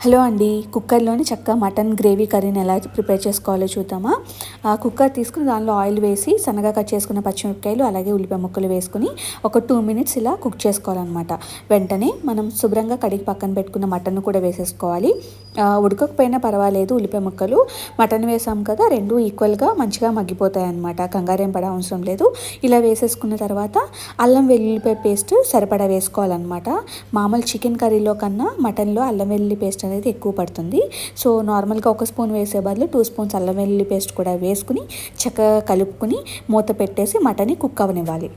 Hello అండి, కుక్కర్లోని చక్కగా mutton gravy కర్రీని ఎలా ప్రిపేర్ చేసుకోవాలో చూద్దామా. కుక్కర్ తీసుకుని దానిలో ఆయిల్ వేసి సన్నగా కట్ చేసుకున్న పచ్చిమిరపకాయలు అలాగే ఉల్లిపాయ ముక్కలు వేసుకుని ఒక 2 minutes ఇలా కుక్ చేసుకోవాలన్నమాట. వెంటనే మనం శుభ్రంగా కడిగి పక్కన పెట్టుకున్న మటన్ కూడా వేసేసుకోవాలి. ఉడకకపోయినా పర్వాలేదు, ఉల్లిపాయ ముక్కలు మటన్ వేసాం కదా, రెండు ఈక్వల్గా మంచిగా మగ్గిపోతాయి అన్నమాట. కంగారేం పడ అవసరం లేదు. ఇలా వేసేసుకున్న తర్వాత అల్లం వెల్లుల్లిపాయ పేస్ట్ సరిపడా వేసుకోవాలన్నమాట. మామూలు చికెన్ కర్రీలో కన్నా మటన్లో అల్లం వెల్లుల్లి పేస్ట్ అనేది ఎక్కువ పడుతుంది. సో నార్మల్గా 1 స్పూన్ వేసే బదులు 2 స్పూన్స్ అల్లం వెల్లుల్లి పేస్ట్ కూడా వేసుకుని చక్కగా కలుపుకుని మూత పెట్టేసి మటన్ని కుక్ అవ్వనివ్వాలి.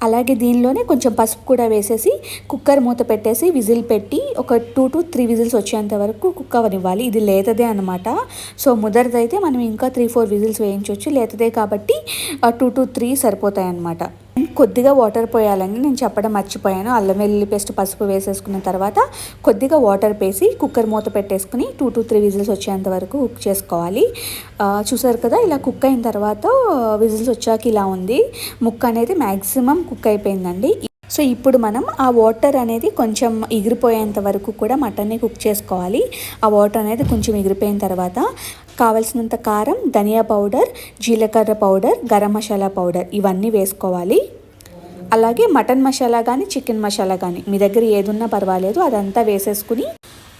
అలాగే దీనిలోనే కొంచెం పసుపు కూడా వేసేసి కుక్కర్ మూత పెట్టేసి విజిల్ పెట్టి ఒక 2 to 3 విజిల్స్ వచ్చేంత వరకు కుక్ అవ్వనివ్వాలి. ఇది లేతదే అనమాట. సో ముదరదైతే మనం ఇంకా 3-4 విజిల్స్ వేయించవచ్చు. లేతదే కాబట్టి 2 to 3 సరిపోతాయి అన్నమాట. కొద్దిగా వాటర్ పోయాలని నేను చెప్పడం మర్చిపోయాను. అల్లం వెల్లుల్లి పేస్ట్ పసుపు వేసేసుకున్న తర్వాత కొద్దిగా వాటర్ వేసి కుక్కర్ మూత పెట్టేసుకుని 2 to 3 విజిల్స్ వచ్చేంత వరకు కుక్ చేసుకోవాలి. చూసారు కదా, ఇలా కుక్ అయిన తర్వాత విజిల్స్ వచ్చాక ఇలా ఉంది. ముక్క అనేది మ్యాక్సిమం కుక్ అయిపోయిందండి. సో ఇప్పుడు మనం ఆ వాటర్ అనేది కొంచెం ఎగిరిపోయేంత వరకు కూడా మటన్ని కుక్ చేసుకోవాలి. ఆ వాటర్ అనేది కొంచెం ఎగిరిపోయిన తర్వాత కావలసినంత కారం, ధనియా పౌడర్, జీలకర్ర పౌడర్, గరం మసాలా పౌడర్ ఇవన్నీ వేసుకోవాలి. అలాగే మటన్ మసాలా కానీ చికెన్ మసాలా కానీ మీ దగ్గర ఏదున్నా పర్వాలేదు, అదంతా వేసేసుకుని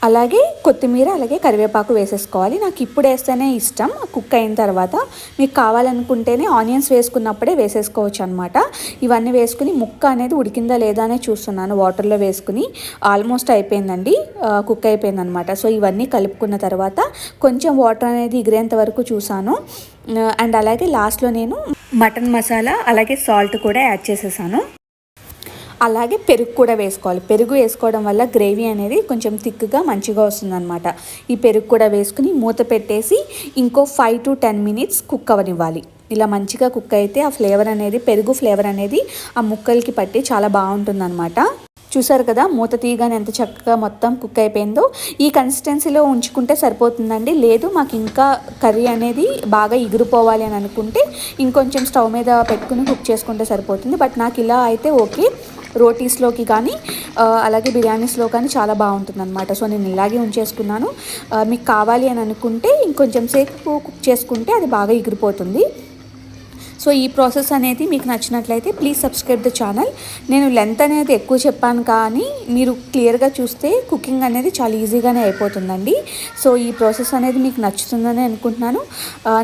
అలాగే కొత్తిమీర అలాగే కరివేపాకు వేసేసుకోవాలి. నాకు ఇప్పుడు వేస్తేనే ఇష్టం కుక్ అయిన తర్వాత. మీకు కావాలనుకుంటేనే ఆనియన్స్ వేసుకున్నప్పుడే వేసేసుకోవచ్చు అనమాట. ఇవన్నీ వేసుకుని ముక్క అనేది ఉడికిందా లేదా అనే చూస్తున్నాను వాటర్లో వేసుకుని. ఆల్మోస్ట్ అయిపోయిందండి, కుక్ అయిపోయింది అనమాట. సో ఇవన్నీ కలుపుకున్న తర్వాత కొంచెం వాటర్ అనేది ఎగిరేంత వరకు చూసాను. అండ్ అలాగే లాస్ట్లో నేను మటన్ మసాలా అలాగే సాల్ట్ కూడా యాడ్ చేసేసాను. అలాగే పెరుగు కూడా వేసుకోవాలి. పెరుగు వేసుకోవడం వల్ల గ్రేవీ అనేది కొంచెం థిక్గా మంచిగా వస్తుందన్నమాట. ఈ పెరుగు కూడా వేసుకుని మూత పెట్టేసి ఇంకో 5 to 10 minutes కుక్ అవ్వనివ్వాలి. ఇలా మంచిగా కుక్ అయితే ఆ ఫ్లేవర్ అనేది, పెరుగు ఫ్లేవర్ అనేది ఆ ముక్కలకి పట్టి చాలా బాగుంటుందన్నమాట. చూసారు కదా, మూత తీయగానే ఎంత చక్కగా మొత్తం కుక్ అయిపోయిందో. ఈ కన్సిస్టెన్సీలో ఉంచుకుంటే సరిపోతుందండి. లేదు మాకు ఇంకా కర్రీ అనేది బాగా ఎగిరిపోవాలి అని అనుకుంటే ఇంకొంచెం స్టవ్ మీద పెట్టుకుని కుక్ చేసుకుంటే సరిపోతుంది. బట్ నాకు ఇలా అయితే ఓకే. రోటీస్లోకి కానీ అలాగే బిర్యానీస్లో కానీ చాలా బాగుంటుంది అనమాట. సో నేను ఇలాగే ఉంచేసుకున్నాను. మీకు కావాలి అని అనుకుంటే ఇంకొంచెం సేపు కుక్ చేసుకుంటే అది బాగా ఎగిరిపోతుంది. సో ఈ ప్రాసెస్ అనేది మీకు నచ్చినట్లయితే ప్లీజ్ సబ్స్క్రైబ్ ద ఛానల్. నేను లెంత్ అనేది ఎక్కువ చెప్పాను కానీ మీరు క్లియర్గా చూస్తే కుకింగ్ అనేది చాలా ఈజీగానే అయిపోతుందండి. సో ఈ ప్రాసెస్ అనేది మీకు నచ్చుతుందని అనుకుంటున్నాను.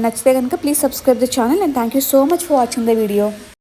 నచ్చితే కనుక please subscribe the channel and thank you so much for watching the video.